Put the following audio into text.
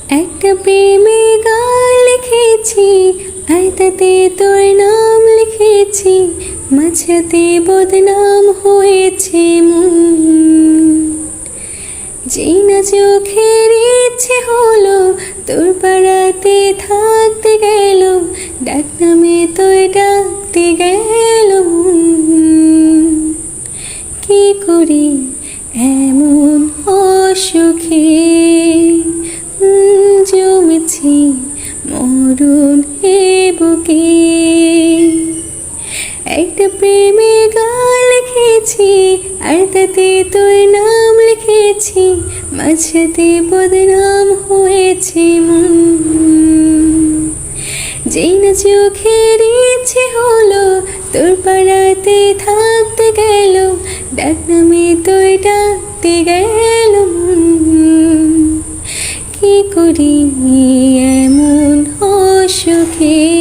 একটা প্রেমে গান লিখেছি, আয়তাতে তোর নাম লিখেছি, মাঝাতে বদনাম হয়েছে মন। যেই না চোখের ইচ্ছে হলো তোর পাড়াতে থাকতে গেল, ডাক নামে তোর ডাকতে গেল মন। কি করি এমন অসুখে জমেছি মরণ এ বুকে। একটা প্রেমে গান লিখেছি, আর তাতে তোর নাম লিখেছি, মাঝাতে বদনাম হয়েছে মন। যেই না চোখের ইচ্ছে হলো তোর পাড়াতে থাকতে গেল, ডাক নামে তোর ডাকতে গেল মন। কি করি এমন অসুখে।